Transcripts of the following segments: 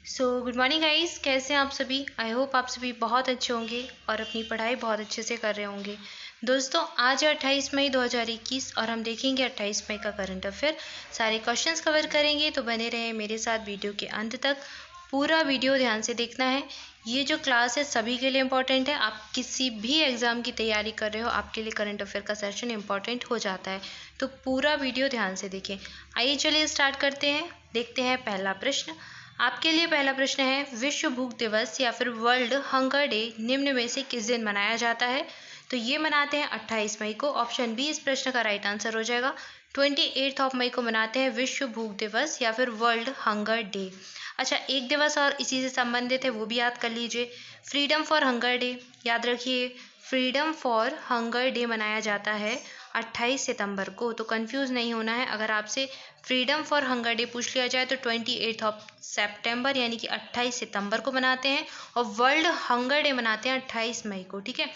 Good morning guys, कैसे हैं आप सभी। आई होप आप सभी बहुत अच्छे होंगे और अपनी पढ़ाई बहुत अच्छे से कर रहे होंगे। दोस्तों, आज है 28 मई 2021 और हम देखेंगे 28 मई का करंट अफेयर। सारे क्वेश्चंस कवर करेंगे, तो बने रहें मेरे साथ वीडियो के अंत तक। पूरा वीडियो ध्यान से देखना है। ये जो क्लास है सभी के लिए इम्पोर्टेंट है। आप किसी भी एग्जाम की तैयारी कर रहे हो, आपके लिए करंट अफेयर का सेशन इम्पोर्टेंट हो जाता है, तो पूरा वीडियो ध्यान से देखें। आइए चलिए स्टार्ट करते हैं। देखते हैं पहला प्रश्न। आपके लिए पहला प्रश्न है, विश्व भूख दिवस या फिर वर्ल्ड हंगर डे निम्न में से किस दिन मनाया जाता है। तो ये मनाते हैं 28 मई को। ऑप्शन बी इस प्रश्न का राइट आंसर हो जाएगा। 28 मई को मनाते हैं विश्व भूख दिवस या फिर वर्ल्ड हंगर डे। अच्छा, एक दिवस और इसी से संबंधित है, वो भी याद कर लीजिए। फ्रीडम फॉर हंगर डे याद रखिए। फ्रीडम फॉर हंगर डे मनाया जाता है 28 सितंबर को। तो कंफ्यूज नहीं होना है। अगर आपसे फ्रीडम फॉर हंगर डे पूछ लिया जाए तो 28 सितंबर यानी कि 28 सितंबर को मनाते हैं, और वर्ल्ड हंगर डे मनाते हैं 28 मई को। ठीक है,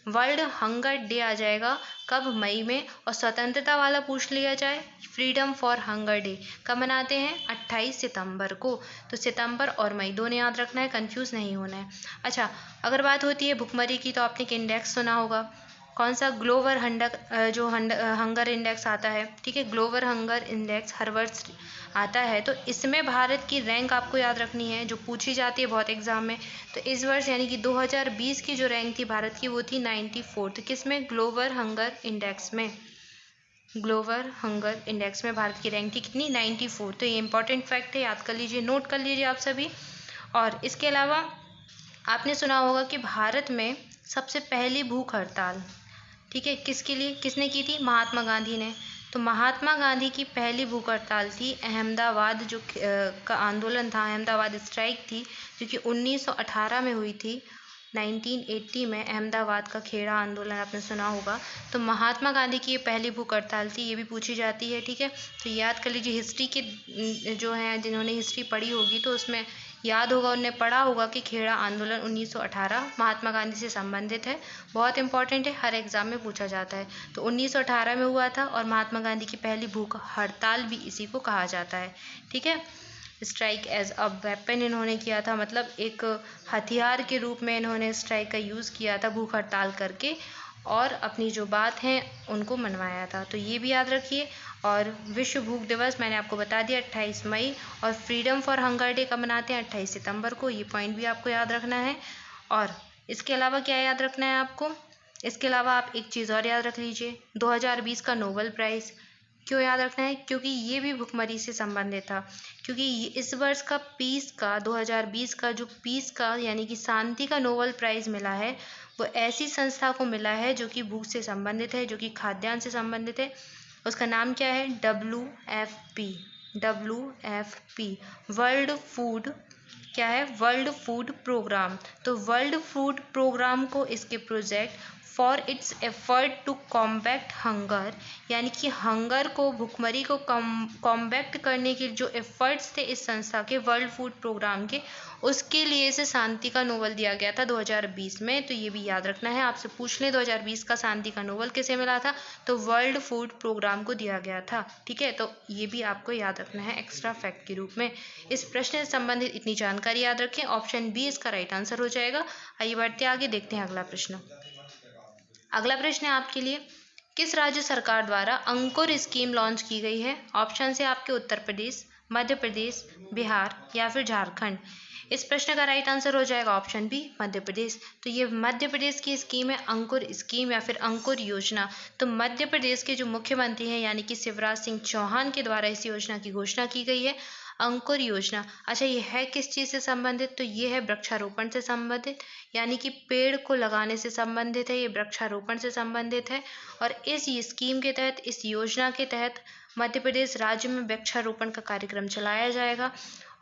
वर्ल्ड हंगर डे आ जाएगा कब, मई में। और स्वतंत्रता वाला पूछ लिया जाए, फ्रीडम फॉर हंगर डे कब मनाते हैं, 28 सितंबर को। तो सितंबर और मई दोनों याद रखना है, कंफ्यूज नहीं होना है। अच्छा, अगर बात होती है भुखमरी की, तो आपने एक इंडेक्स सुना होगा। कौन सा, ग्लोबल हंगर इंडेक्स आता है। ठीक है, ग्लोबल हंगर इंडेक्स हर वर्ष आता है। तो इसमें भारत की रैंक आपको याद रखनी है, जो पूछी जाती है बहुत एग्जाम में। तो इस वर्ष यानी कि 2020 की जो रैंक थी भारत की, वो थी 94। किस में, ग्लोबल हंगर इंडेक्स में। ग्लोबल हंगर इंडेक्स में भारत की रैंक थी कितनी, 94। तो ये इंपॉर्टेंट फैक्ट है, याद कर लीजिए, नोट कर लीजिए आप सभी। और इसके अलावा आपने सुना होगा कि भारत में सबसे पहली भूख हड़ताल, ठीक है, किसके लिए, किसने की थी, महात्मा गांधी ने। तो महात्मा गांधी की पहली भूख हड़ताल थी अहमदाबाद का आंदोलन था, अहमदाबाद स्ट्राइक थी, जो कि 1918 में हुई थी। 1980 में अहमदाबाद का खेड़ा आंदोलन आपने सुना होगा। तो महात्मा गांधी की ये पहली भूख हड़ताल थी, ये भी पूछी जाती है। ठीक है, तो याद कर लीजिए। हिस्ट्री के जो हैं, जिन्होंने हिस्ट्री पढ़ी होगी तो उसमें याद होगा, उन्हें पढ़ा होगा कि खेड़ा आंदोलन 1918 महात्मा गांधी से संबंधित है। बहुत इंपॉर्टेंट है, हर एग्जाम में पूछा जाता है। तो 1918 में हुआ था, और महात्मा गांधी की पहली भूख हड़ताल भी इसी को कहा जाता है। ठीक है, स्ट्राइक एज अ वेपन इन्होंने किया था, मतलब एक हथियार के रूप में इन्होंने स्ट्राइक का यूज़ किया था, भूख हड़ताल करके, और अपनी जो बात है उनको मनवाया था। तो ये भी याद रखिए। और विश्व भूख दिवस मैंने आपको बता दिया 28 मई, और फ्रीडम फॉर हंगर डे कब मनाते हैं, 28 सितंबर को। ये पॉइंट भी आपको याद रखना है। और इसके अलावा क्या याद रखना है आपको, इसके अलावा आप एक चीज़ और याद रख लीजिए, 2020 का नोबेल प्राइज़। क्यों याद रखना है, क्योंकि ये भी भुखमरी से संबंधित था। क्योंकि इस वर्ष का पीस का, 2020 का जो पीस का यानी कि शांति का नोबेल प्राइज़ मिला है, वो ऐसी संस्था को मिला है जो कि भूख से संबंधित है, जो कि खाद्यान्न से संबंधित है। उसका नाम क्या है, WFP। WFP वर्ल्ड फूड, क्या है, वर्ल्ड फूड प्रोग्राम। तो वर्ल्ड फूड प्रोग्राम को इसके project for its effort to combat hunger, यानी कि हंगर को, भुखमरी को कॉम्बैक्ट करने के जो एफर्ट्स थे इस संस्था के, वर्ल्ड फूड प्रोग्राम के, उसके लिए इसे शांति का नोबेल दिया गया था 2020 में। तो ये भी याद रखना है, आपसे पूछ लें 2020 का शांति का नोबेल किसे मिला था, तो वर्ल्ड फूड प्रोग्राम को दिया गया था। ठीक है, तो ये भी आपको याद रखना है एक्स्ट्रा फैक्ट के रूप में। इस प्रश्न से संबंधित इतनी जानकारी याद रखें। ऑप्शन बी इसका राइट आंसर हो जाएगा। आइए बढ़ते आगे, देखते हैं अगला प्रश्न। अगला प्रश्न है आपके लिए, किस राज्य सरकार द्वारा अंकुर स्कीम लॉन्च की गई है। ऑप्शन है आपके उत्तर प्रदेश, मध्य प्रदेश, बिहार या फिर झारखंड। इस प्रश्न का राइट आंसर हो जाएगा ऑप्शन बी, मध्य प्रदेश। तो ये मध्य प्रदेश की स्कीम है, अंकुर स्कीम या फिर अंकुर योजना। तो मध्य प्रदेश के जो मुख्यमंत्री हैं यानी कि शिवराज सिंह चौहान के द्वारा इस योजना की घोषणा की गई है, अंकुर योजना। अच्छा, ये है किस चीज़ से संबंधित, तो ये है वृक्षारोपण से संबंधित, यानी कि पेड़ को लगाने से संबंधित है, ये वृक्षारोपण से संबंधित है। और इस स्कीम के तहत, इस योजना के तहत मध्य प्रदेश राज्य में वृक्षारोपण का कार्यक्रम चलाया जाएगा।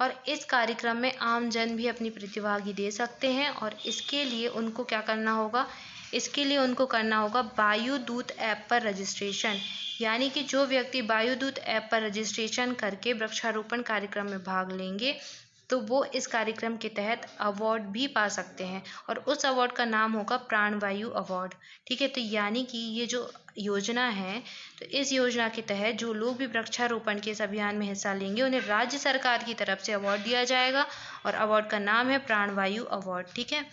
और इस कार्यक्रम में आम जन भी अपनी प्रतिभागी दे सकते हैं, और इसके लिए उनको क्या करना होगा, इसके लिए उनको करना होगा वायुदूत ऐप पर रजिस्ट्रेशन। यानी कि जो व्यक्ति वायुदूत ऐप पर रजिस्ट्रेशन करके वृक्षारोपण कार्यक्रम में भाग लेंगे, तो वो इस कार्यक्रम के तहत अवार्ड भी पा सकते हैं और उस अवार्ड का नाम होगा प्राणवायु अवार्ड। ठीक है, तो यानी कि ये जो योजना है, तो इस योजना के तहत जो लोग भी वृक्षारोपण के इस अभियान में हिस्सा लेंगे उन्हें राज्य सरकार की तरफ से अवार्ड दिया जाएगा और अवार्ड का नाम है प्राणवायु अवार्ड। ठीक है,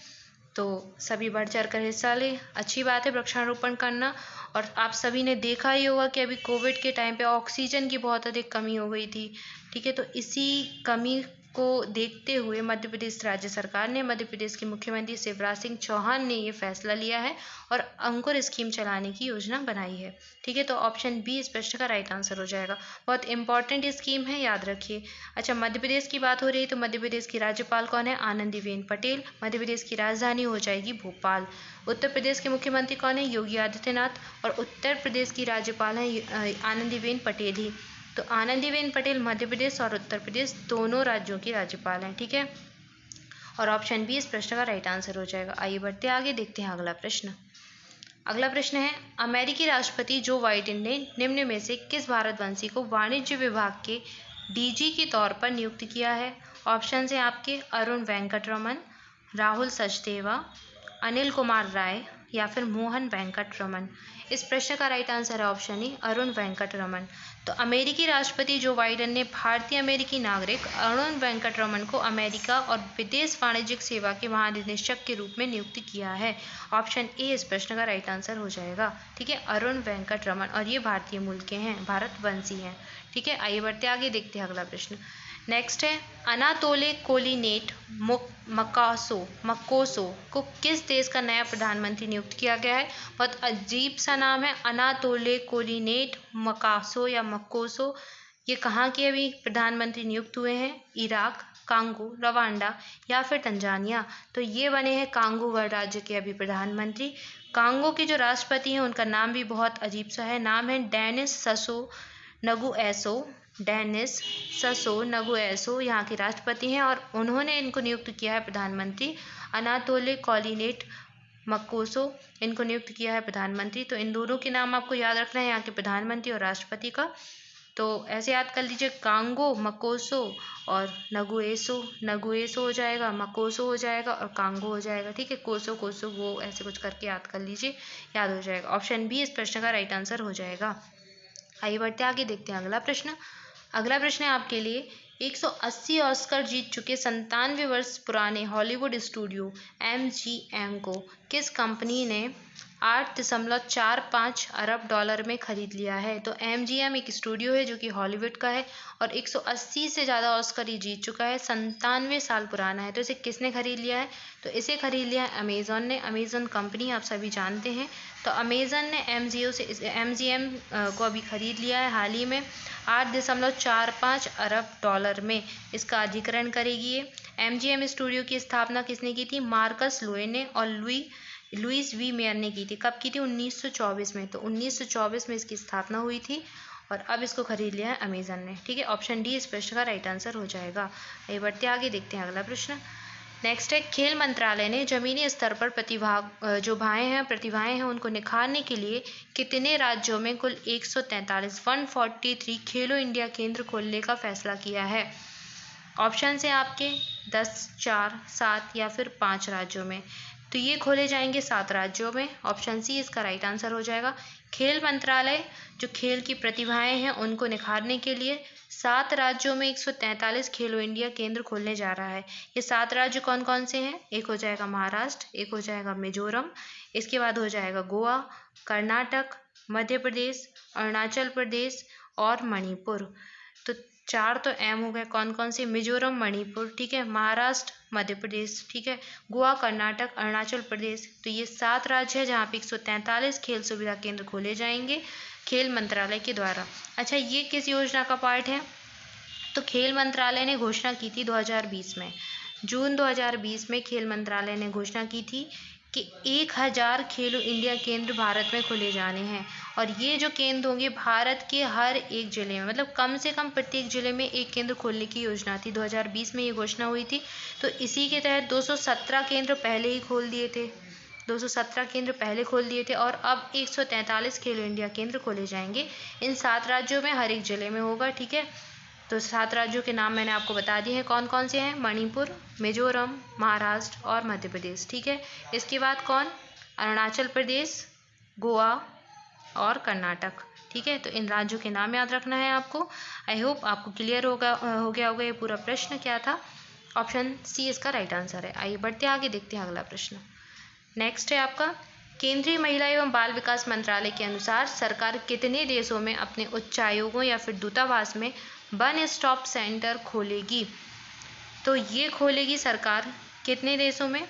तो सभी बढ़ चढ़ कर हिस्सा लें। अच्छी बात है वृक्षारोपण करना। और आप सभी ने देखा ही होगा कि अभी कोविड के टाइम पे ऑक्सीजन की बहुत अधिक कमी हो गई थी। ठीक है, तो इसी कमी को देखते हुए मध्य प्रदेश राज्य सरकार ने, मध्य प्रदेश के मुख्यमंत्री शिवराज सिंह चौहान ने ये फैसला लिया है और अंकुर स्कीम चलाने की योजना बनाई है। ठीक है, तो ऑप्शन बी इस प्रश्न का राइट आंसर हो जाएगा। बहुत इंपॉर्टेंट स्कीम है, याद रखिए। अच्छा, मध्य प्रदेश की बात हो रही है तो मध्य प्रदेश की राज्यपाल कौन है? आनंदीबेन पटेल। मध्य प्रदेश की राजधानी हो जाएगी भोपाल। उत्तर प्रदेश के मुख्यमंत्री कौन है? योगी आदित्यनाथ। और उत्तर प्रदेश की राज्यपाल है आनंदीबेन पटेल ही। तो आनंदीबेन पटेल मध्य प्रदेश और उत्तर प्रदेश दोनों राज्यों की राज्यपाल हैं। ठीक है, और ऑप्शन बी इस प्रश्न का राइट आंसर हो जाएगा। आइए बढ़ते आगे, देखते हैं अगला प्रश्न। अगला प्रश्न है, अमेरिकी राष्ट्रपति जो बाइडेन ने निम्न में से किस भारतवंशी को वाणिज्य विभाग के डीजी के तौर पर नियुक्त किया है? ऑप्शन है आपके अरुण वेंकटरमन, राहुल सचदेवा, अनिल कुमार राय या फिर मोहन वेंकटरमन। इस प्रश्न का राइट आंसर है ऑप्शन ए अरुण वेंकटरमन। तो अमेरिकी राष्ट्रपति जो बाइडेन ने भारतीय अमेरिकी नागरिक अरुण वेंकटरमन को अमेरिका और विदेश वाणिज्यिक सेवा के महानिदेशक के रूप में नियुक्त किया है। ऑप्शन ए इस प्रश्न का राइट आंसर हो जाएगा। ठीक है, अरुण वेंकटरमन, और ये भारतीय मूल के हैं, भारतवंशी हैं। ठीक है, आइए बढ़ते आगे, देखते हैं अगला प्रश्न। नेक्स्ट है, अनातोले कोलिनेट मकोसो को किस देश का नया प्रधानमंत्री नियुक्त किया गया है? बहुत अजीब सा नाम है, अनातोले कोलिनेट मकासो या मकोसो। ये कहाँ के अभी प्रधानमंत्री नियुक्त हुए हैं? इराक, कांगो, रवांडा या फिर तंजानिया। तो ये बने हैं कांगो गणराज्य के अभी प्रधानमंत्री। कांगो के जो राष्ट्रपति हैं उनका नाम भी बहुत अजीब सा है, नाम है डेनिस ससो नगुएसो। डेनिस ससो नगुएसो यहाँ के राष्ट्रपति हैं और उन्होंने इनको नियुक्त किया है प्रधानमंत्री। अनातोले कोलिनेट मकोसो इनको नियुक्त किया है प्रधानमंत्री। तो इन दोनों के नाम आपको याद रखना है, यहाँ के प्रधानमंत्री और राष्ट्रपति का। तो ऐसे याद कर लीजिए, कांगो, मकोसो और नगुएसो। नगुएसो हो जाएगा, मकोसो हो जाएगा और कांगो हो जाएगा। ठीक है, कोसो कोसो वो ऐसे कुछ करके याद कर लीजिए, याद हो जाएगा। ऑप्शन बी इस प्रश्न का राइट आंसर हो जाएगा। आइए बढ़ते आगे, देखते हैं अगला प्रश्न। अगला प्रश्न है आपके लिए, 180 ऑस्कर जीत चुके 97 वर्ष पुराने हॉलीवुड स्टूडियो MGM को किस कंपनी ने 8.45 अरब डॉलर में खरीद लिया है? तो MGM एक स्टूडियो है जो कि हॉलीवुड का है और 180 से ज़्यादा ऑस्कर ये जीत चुका है, 97 साल पुराना है। तो इसे किसने खरीद लिया है? तो इसे खरीद लिया है अमेज़न ने। अमेज़न कंपनी आप सभी जानते हैं। तो अमेज़न ने MGM को अभी खरीद लिया है हाल ही में, 8.45 अरब डॉलर में इसका अधिग्रहण करेगी ये। MGM स्टूडियो की स्थापना किसने की थी? मार्कस लोए ने और लुइस वी मेयर ने की थी। कब की थी? 1924 में। तो 1924 में इसकी स्थापना हुई थी और अब इसको खरीद लिया है अमेज़न ने। ठीक है, ऑप्शन डी इस प्रश्न का राइट आंसर हो जाएगा। आइए बढ़ते आगे, देखते हैं अगला प्रश्न। नेक्स्ट है, खेल मंत्रालय ने जमीनी स्तर पर प्रतिभाएं हैं उनको निखारने के लिए कितने राज्यों में कुल 143 खेलो इंडिया केंद्र खोलने का फैसला किया है? ऑप्शन है आपके 10, 4, 7 या फिर 5 राज्यों में। तो ये खोले जाएंगे 7 राज्यों में। ऑप्शन सी इसका राइट आंसर हो जाएगा। खेल मंत्रालय जो खेल की प्रतिभाएं हैं उनको निखारने के लिए 7 राज्यों में 143 खेलो इंडिया केंद्र खोलने जा रहा है। ये 7 राज्य कौन कौन से हैं? एक हो जाएगा महाराष्ट्र, एक हो जाएगा मिजोरम, इसके बाद हो जाएगा गोवा, कर्नाटक, मध्य प्रदेश, अरुणाचल प्रदेश और मणिपुर। तो 4 तो एम हो गए, कौन कौन से? मिजोरम, मणिपुर, ठीक है, महाराष्ट्र, मध्य प्रदेश, ठीक है, गोवा, कर्नाटक, अरुणाचल प्रदेश। तो ये 7 राज्य है जहाँ पे 143 खेल सुविधा केंद्र खोले जाएंगे खेल मंत्रालय के द्वारा। अच्छा, ये किस योजना का पार्ट है? तो खेल मंत्रालय ने घोषणा की थी 2020 में, जून 2020 में खेल मंत्रालय ने घोषणा की थी कि 1000 खेलो इंडिया केंद्र भारत में खोले जाने हैं और ये जो केंद्र होंगे भारत के हर एक जिले में, मतलब कम से कम प्रत्येक जिले में एक केंद्र खोलने की योजना थी। 2020 में ये घोषणा हुई थी। तो इसी के तहत 217 केंद्र पहले ही खोल दिए थे, 217 केंद्र पहले खोल दिए थे और अब 143 खेलो इंडिया केंद्र खोले जाएंगे इन 7 राज्यों में, हर एक जिले में होगा। ठीक है, तो 7 राज्यों के नाम मैंने आपको बता दिए हैं कौन कौन से हैं, मणिपुर, मिजोरम, महाराष्ट्र और मध्य प्रदेश। ठीक है, इसके बाद कौन, अरुणाचल प्रदेश, गोवा और कर्नाटक। ठीक है, तो इन राज्यों के नाम याद रखना है आपको। आई होप आपको क्लियर हो गया होगा ये पूरा प्रश्न क्या था। ऑप्शन सी इसका राइट आंसर है। आइए बढ़ते आगे, देखते हैं अगला प्रश्न। नेक्स्ट है आपका, केंद्रीय महिला एवं बाल विकास मंत्रालय के अनुसार सरकार कितने देशों में अपने उच्चायोगों या फिर दूतावास में वन स्टॉप सेंटर खोलेगी? तो ये खोलेगी सरकार कितने देशों में?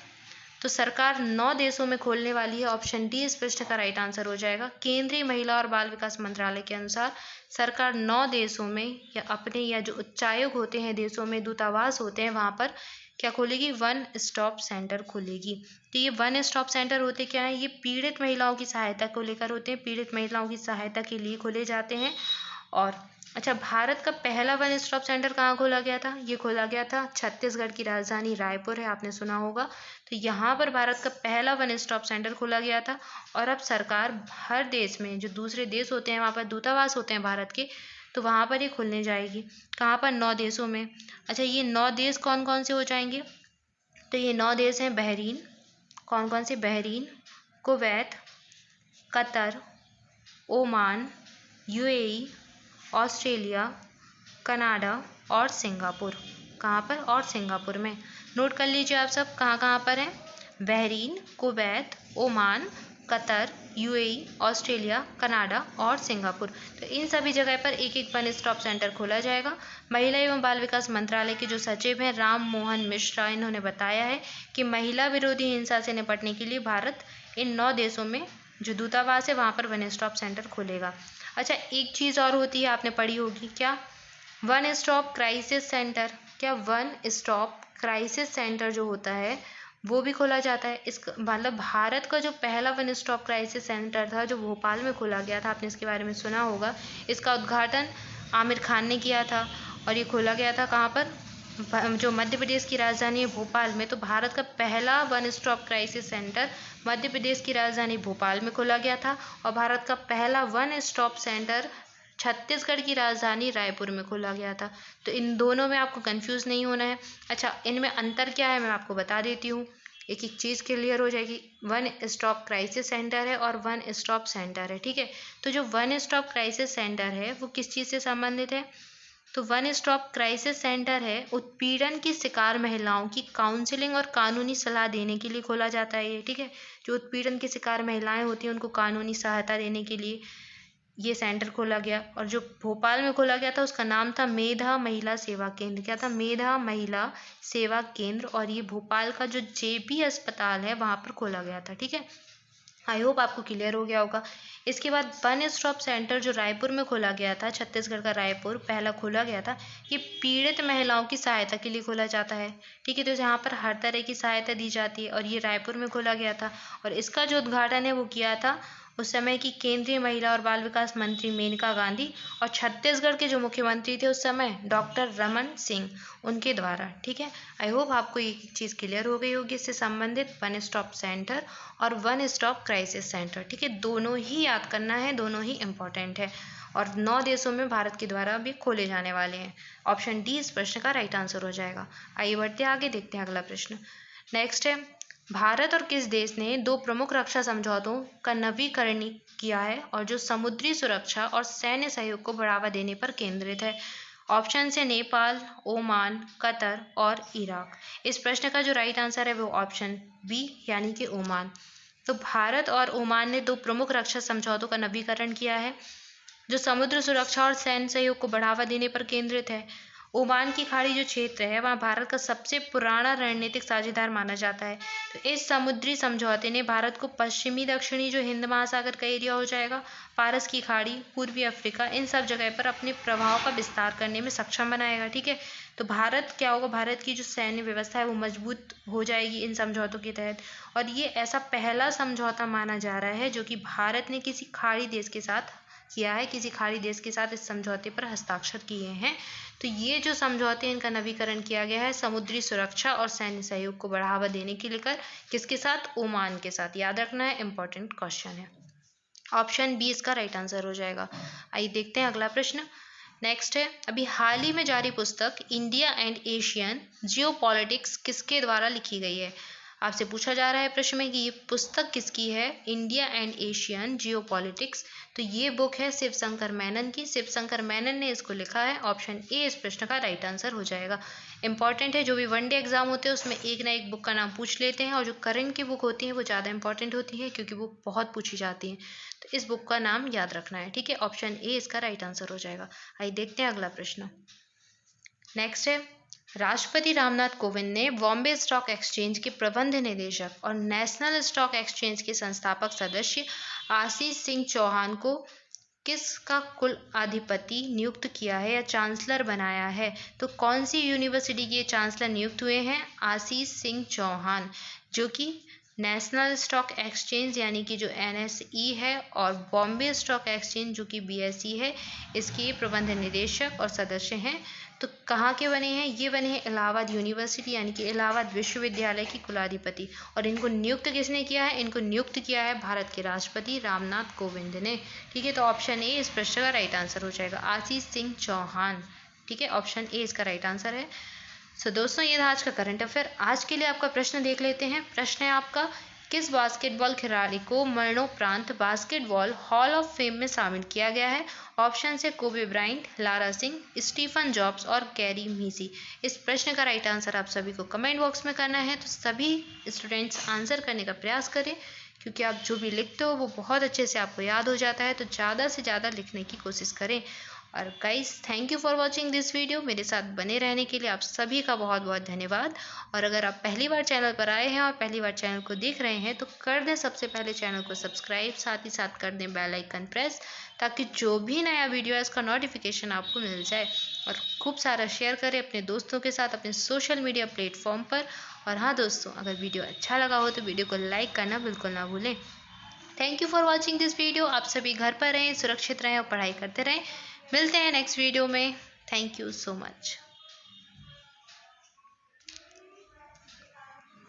तो सरकार 9 देशों में खोलने वाली है। ऑप्शन डी इस प्रश्न का राइट आंसर हो जाएगा। केंद्रीय महिला और बाल विकास मंत्रालय के अनुसार सरकार 9 देशों में या अपने या जो उच्चायोग होते हैं देशों में, दूतावास होते हैं, वहां पर क्या खोलेगी, वन स्टॉप सेंटर खोलेगी। तो ये वन स्टॉप सेंटर होते क्या है, ये पीड़ित महिलाओं की सहायता को लेकर होते हैं, पीड़ित महिलाओं की सहायता के लिए खोले जाते हैं। और अच्छा, भारत का पहला वन स्टॉप सेंटर कहाँ खोला गया था? ये खोला गया था छत्तीसगढ़ की राजधानी रायपुर है, आपने सुना होगा। तो यहाँ पर भारत का पहला वन स्टॉप सेंटर खोला गया था। और अब सरकार हर देश में जो दूसरे देश होते हैं वहाँ पर दूतावास होते हैं भारत के, तो वहाँ पर ही खुलने जाएगी। कहाँ पर? 9 देशों में। अच्छा, ये 9 देश कौन कौन से हो जाएंगे? तो ये 9 देश हैं बहरीन, कौन कौन से? Bahrain, Kuwait, Qatar, Oman, UAE, Australia, Canada और सिंगापुर। कहाँ पर? और सिंगापुर में। नोट कर लीजिए आप सब कहाँ कहाँ पर हैं। Bahrain, Kuwait, Oman, Qatar, UAE, Australia, Canada और सिंगापुर। तो इन सभी जगह पर एक एक वन स्टॉप सेंटर खोला जाएगा। महिला एवं बाल विकास मंत्रालय के जो सचिव हैं राम मोहन मिश्रा, इन्होंने बताया है कि महिला विरोधी हिंसा से निपटने के लिए भारत इन 9 देशों में जो दूतावास है वहाँ पर वन स्टॉप सेंटर खोलेगा। अच्छा, एक चीज़ और होती है, आपने पढ़ी होगी, क्या? One stop crisis centre. क्या वन स्टॉप क्राइसिस सेंटर जो होता है वो भी खोला जाता है? इस मतलब भारत का जो पहला वन स्टॉप क्राइसिस सेंटर था जो भोपाल में खोला गया था, आपने इसके बारे में सुना होगा। इसका उद्घाटन आमिर खान ने किया था और ये खोला गया था कहाँ पर? जो मध्य प्रदेश की राजधानी है भोपाल में। तो भारत का पहला one stop crisis centre Madhya Pradesh की राजधानी भोपाल में खोला गया था और भारत का पहला वन स्टॉप सेंटर छत्तीसगढ़ की राजधानी रायपुर में खोला गया था। तो इन दोनों में आपको कंफ्यूज नहीं होना है। अच्छा, इनमें अंतर क्या है मैं आपको बता देती हूँ, एक एक चीज़ क्लियर हो जाएगी। वन स्टॉप क्राइसिस सेंटर है और वन स्टॉप सेंटर है। ठीक है, तो जो वन स्टॉप क्राइसिस सेंटर है वो किस चीज़ से संबंधित है? तो वन स्टॉप क्राइसिस सेंटर है उत्पीड़न की शिकार महिलाओं की काउंसलिंग और कानूनी सलाह देने के लिए खोला जाता है ये। ठीक है, जो उत्पीड़न की शिकार महिलाएं होती हैं उनको कानूनी सहायता देने के लिए ये सेंटर खोला गया। और जो भोपाल में खोला गया था उसका नाम था मेधा महिला सेवा केंद्र। क्या था? मेधा महिला सेवा केंद्र। और ये भोपाल का जो जेपी अस्पताल है वहाँ पर खोला गया था। ठीक है, आई होप आपको क्लियर हो गया होगा। इसके बाद वन स्टॉप सेंटर जो रायपुर में खोला गया था, छत्तीसगढ़ का रायपुर पहला खोला गया था, ये पीड़ित महिलाओं की सहायता के लिए खोला जाता है। ठीक है, तो यहाँ पर हर तरह की सहायता दी जाती है और ये रायपुर में खोला गया था। और इसका जो उद्घाटन है वो किया था उस समय की केंद्रीय महिला और बाल विकास मंत्री मेनका गांधी और छत्तीसगढ़ के जो मुख्यमंत्री थे उस समय डॉक्टर रमन सिंह, उनके द्वारा। ठीक है, आई होप आपको ये चीज़ क्लियर हो गई होगी इससे संबंधित, वन स्टॉप सेंटर और वन स्टॉप क्राइसिस सेंटर। ठीक है, दोनों ही याद करना है, दोनों ही इम्पोर्टेंट है और 9 देशों में भारत के द्वारा भी खोले जाने वाले हैं। ऑप्शन डी इस प्रश्न का राइट आंसर हो जाएगा। आइए बढ़ते आगे, देखते हैं अगला प्रश्न। नेक्स्ट है, भारत और किस देश ने 2 प्रमुख रक्षा समझौतों का नवीकरण किया है और जो समुद्री सुरक्षा और सैन्य सहयोग को बढ़ावा देने पर केंद्रित है? ऑप्शन है नेपाल, ओमान, कतर और इराक। इस प्रश्न का जो राइट आंसर है वो ऑप्शन बी यानी कि ओमान। तो भारत और ओमान ने 2 प्रमुख रक्षा समझौतों का नवीकरण किया है जो समुद्र सुरक्षा और सैन्य सहयोग को बढ़ावा देने पर केंद्रित है। ओमान की खाड़ी जो क्षेत्र है वहाँ भारत का सबसे पुराना रणनीतिक साझेदार माना जाता है। तो इस समुद्री समझौते ने भारत को पश्चिमी दक्षिणी जो हिंद महासागर का एरिया हो जाएगा, पारस की खाड़ी, पूर्वी अफ्रीका, इन सब जगह पर अपने प्रभाव का विस्तार करने में सक्षम बनाएगा। ठीक है, तो भारत क्या होगा, भारत की जो सैन्य व्यवस्था है वो मजबूत हो जाएगी इन समझौतों के तहत। और ये ऐसा पहला समझौता माना जा रहा है जो कि भारत ने किसी खाड़ी देश के साथ किया है, किसी खाड़ी देश के साथ इस समझौते पर हस्ताक्षर किए हैं। तो ये जो समझौते इनका नवीकरण किया गया है समुद्री सुरक्षा और सैन्य सहयोग को बढ़ावा देने के लेकर, किसके साथ? ओमान के साथ। याद रखना है, इंपॉर्टेंट क्वेश्चन है। ऑप्शन बी इसका राइट आंसर हो जाएगा। आइए देखते हैं अगला प्रश्न। नेक्स्ट है, अभी हाल ही में जारी पुस्तक इंडिया एंड एशियन जियोपॉलिटिक्स किसके द्वारा लिखी गई है। आपसे पूछा जा रहा है प्रश्न में कि ये पुस्तक किसकी है, इंडिया एंड एशियन जियोपॉलिटिक्स। तो ये बुक है शिवशंकर मेनन की। शिवशंकर मेनन ने इसको लिखा है। ऑप्शन ए इस प्रश्न का राइट आंसर हो जाएगा। इंपॉर्टेंट है, जो भी वनडे एग्जाम होते हैं उसमें एक ना एक बुक का नाम पूछ लेते हैं, और जो करंट की बुक होती है वो ज़्यादा इंपॉर्टेंट होती है क्योंकि वो बहुत पूछी जाती है। तो इस बुक का नाम याद रखना है, ठीक है। ऑप्शन ए इसका राइट आंसर हो जाएगा। आइए देखते हैं अगला प्रश्न। नेक्स्ट है, राष्ट्रपति रामनाथ कोविंद ने बॉम्बे स्टॉक एक्सचेंज के प्रबंध निदेशक और नेशनल स्टॉक एक्सचेंज के संस्थापक सदस्य आशीष सिंह चौहान को किसका कुल अधिपति नियुक्त किया है या चांसलर बनाया है। तो कौन सी यूनिवर्सिटी के चांसलर नियुक्त हुए हैं, आशीष सिंह चौहान, जो कि नेशनल स्टॉक एक्सचेंज यानी कि जो NSE है, और बॉम्बे स्टॉक एक्सचेंज जो कि BSE है, इसके प्रबंध निदेशक और सदस्य हैं। तो कहाँ के बने हैं, ये बने हैं इलाहाबाद यूनिवर्सिटी यानी कि इलाहाबाद विश्वविद्यालय की कुलाधिपति। और इनको नियुक्त किसने किया है, इनको नियुक्त किया है भारत के राष्ट्रपति रामनाथ कोविंद ने, ठीक है। तो ऑप्शन ए इस प्रश्न का राइट आंसर हो जाएगा, आशीष सिंह चौहान, ठीक है। ऑप्शन ए इसका राइट आंसर है। सो दोस्तों, ये था आज का करंट अफेयर। आज के लिए आपका प्रश्न देख लेते हैं। प्रश्न है आपका, किस बास्केटबॉल खिलाड़ी को मरणोपरांत बास्केटबॉल हॉल ऑफ फेम में शामिल किया गया है। ऑप्शन है Kobe Bryant, Lara Singh, Stephen Jobs और कैरी मीसी। इस प्रश्न का राइट आंसर आप सभी को कमेंट बॉक्स में करना है। तो सभी स्टूडेंट्स आंसर करने का प्रयास करें, क्योंकि आप जो भी लिखते हो वो बहुत अच्छे से आपको याद हो जाता है। तो ज़्यादा से ज़्यादा लिखने की कोशिश करें। और guys, thank you for watching this video. मेरे साथ बने रहने के लिए आप सभी का बहुत बहुत धन्यवाद। और अगर आप पहली बार चैनल पर आए हैं और पहली बार चैनल को देख रहे हैं तो कर दें सबसे पहले चैनल को सब्सक्राइब, साथ ही साथ कर दें बेल आइकन प्रेस, ताकि जो भी नया वीडियो है उसका नोटिफिकेशन आपको मिल जाए। और खूब सारा शेयर करें अपने दोस्तों के साथ अपने सोशल मीडिया प्लेटफॉर्म पर। और हाँ दोस्तों, अगर वीडियो अच्छा लगा हो तो वीडियो को लाइक करना बिल्कुल ना भूलें। Thank you for watching this video. आप सभी घर पर रहें, सुरक्षित रहें और पढ़ाई करते रहें। मिलते हैं नेक्स्ट वीडियो में। Thank you so much.